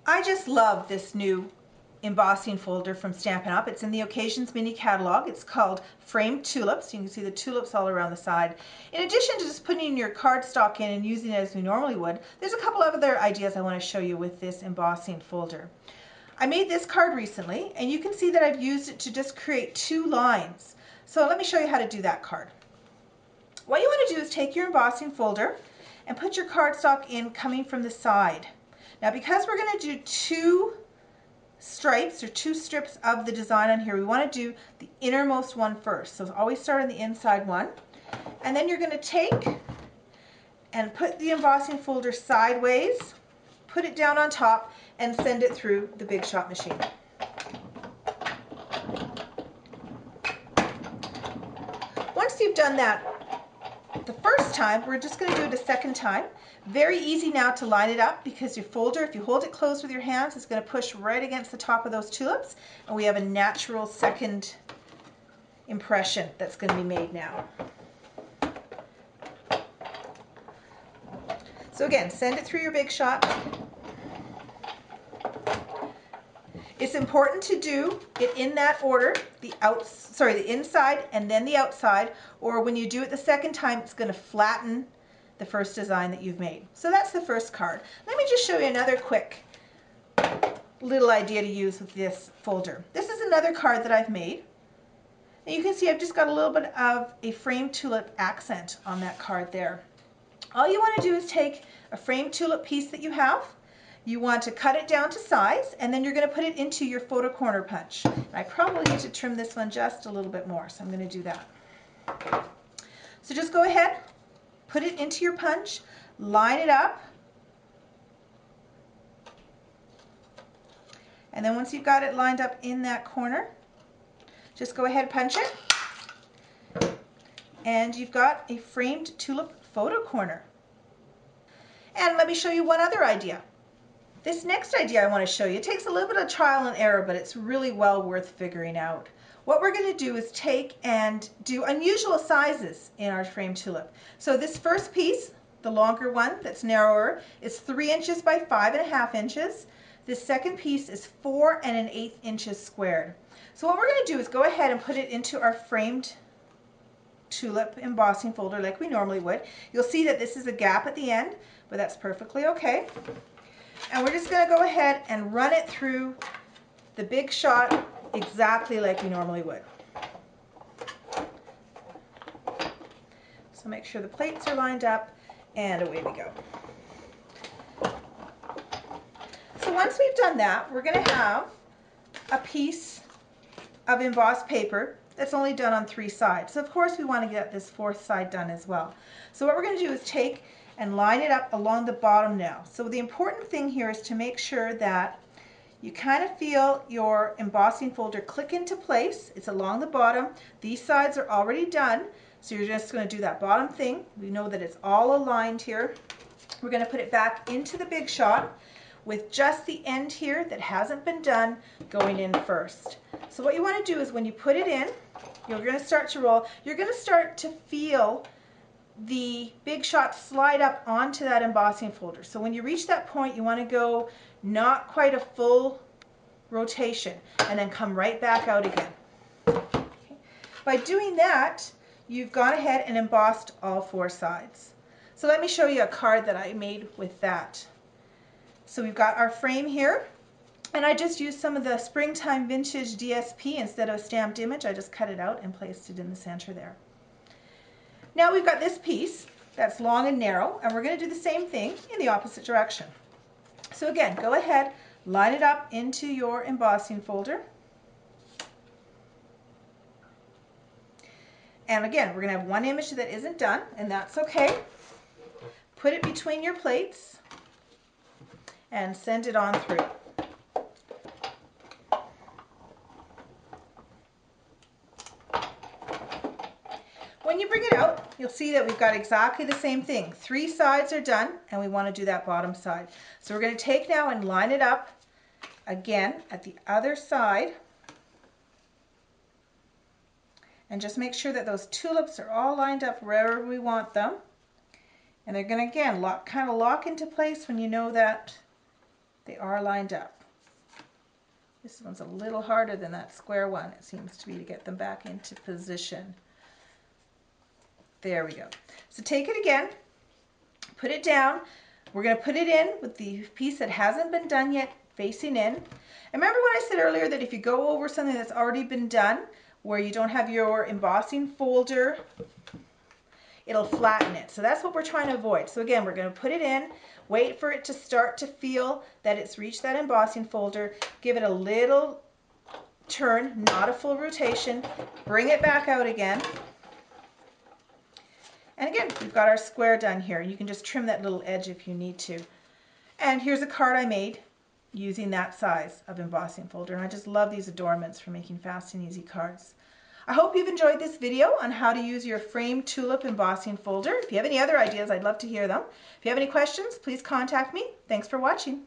I just love this new embossing folder from Stampin' Up. It's in the Occasions mini catalog. It's called Framed Tulips. You can see the tulips all around the side. In addition to just putting your cardstock in and using it as we normally would, there's a couple of other ideas I want to show you with this embossing folder. I made this card recently, and you can see that I've used it to just create 2 lines. So let me show you how to do that card. What you want to do is take your embossing folder and put your cardstock in coming from the side. Now, because we're going to do 2 stripes or 2 strips of the design on here, we want to do the innermost one first. So always start on the inside one, and then you're going to take and put the embossing folder sideways, put it down on top, and send it through the Big Shot machine. Once you've done that the first time, we're just going to do it a second time. Very easy now to line it up because your folder, if you hold it closed with your hands, is going to push right against the top of those tulips, and we have a natural second impression that's going to be made now. So again, send it through your Big Shot. It's important to do it in that order, the inside and then the outside, or when you do it the second time, it's going to flatten the first design that you've made. So that's the first card. Let me just show you another quick little idea to use with this folder. This is another card that I've made. And you can see I've just got a little bit of a framed tulip accent on that card there. All you want to do is take a framed tulip piece that you have. You want to cut it down to size, and then you're going to put it into your photo corner punch. And I probably need to trim this one just a little bit more, so I'm going to do that. So just go ahead, put it into your punch, line it up, and then once you've got it lined up in that corner, just go ahead and punch it, and you've got a framed tulip photo corner. And let me show you one other idea. This next idea I want to show you, it takes a little bit of trial and error, but it's really well worth figuring out. What we're going to do is take and do unusual sizes in our framed tulip. So this first piece, the longer one that's narrower, is 3 inches by 5.5 inches. This second piece is 4 1/8 inches squared. So what we're going to do is go ahead and put it into our framed tulip embossing folder like we normally would. You'll see that this is a gap at the end, but that's perfectly okay. And we're just going to go ahead and run it through the Big Shot exactly like we normally would. So make sure the plates are lined up, and away we go. So once we've done that, we're going to have a piece of embossed paper that's only done on 3 sides. So of course we want to get this 4th side done as well. So what we're going to do is take and line it up along the bottom now. So the important thing here is to make sure that you kind of feel your embossing folder click into place. It's along the bottom. These sides are already done, so you're just going to do that bottom thing. We know that it's all aligned here. We're going to put it back into the Big Shot with just the end here that hasn't been done going in first. So what you want to do is when you put it in, you're going to start to roll. You're going to start to feel the Big Shot slide up onto that embossing folder. So when you reach that point, you want to go not quite a full rotation and then come right back out again. Okay. By doing that, you've gone ahead and embossed all 4 sides. So let me show you a card that I made with that. So we've got our frame here, and I just used some of the Springtime Vintage DSP instead of a stamped image. I just cut it out and placed it in the center there. Now we've got this piece that's long and narrow, and we're going to do the same thing in the opposite direction. So again, go ahead, line it up into your embossing folder. And again, we're going to have one image that isn't done, and that's okay. Put it between your plates and send it on through. When you bring it out, you'll see that we've got exactly the same thing. 3 sides are done, and we want to do that bottom side. So we're going to take now and line it up again at the other side. And just make sure that those tulips are all lined up wherever we want them. And they're going to, again, kind of lock into place when you know that They are lined up. This one's a little harder than that square one, it seems to be, to get them back into position. There we go. So take it again, put it down. We're going to put it in with the piece that hasn't been done yet facing in. And remember when I said earlier that if you go over something that's already been done, where you don't have your embossing folder, it'll flatten it. So that's what we're trying to avoid. So again, we're going to put it in, wait for it to start to feel that it's reached that embossing folder, give it a little turn, not a full rotation, bring it back out again. And again, we've got our square done here. You can just trim that little edge if you need to. And here's a card I made using that size of embossing folder. And I just love these adornments for making fast and easy cards. I hope you've enjoyed this video on how to use your Framed Tulip Embossing Folder. If you have any other ideas, I'd love to hear them. If you have any questions, please contact me. Thanks for watching.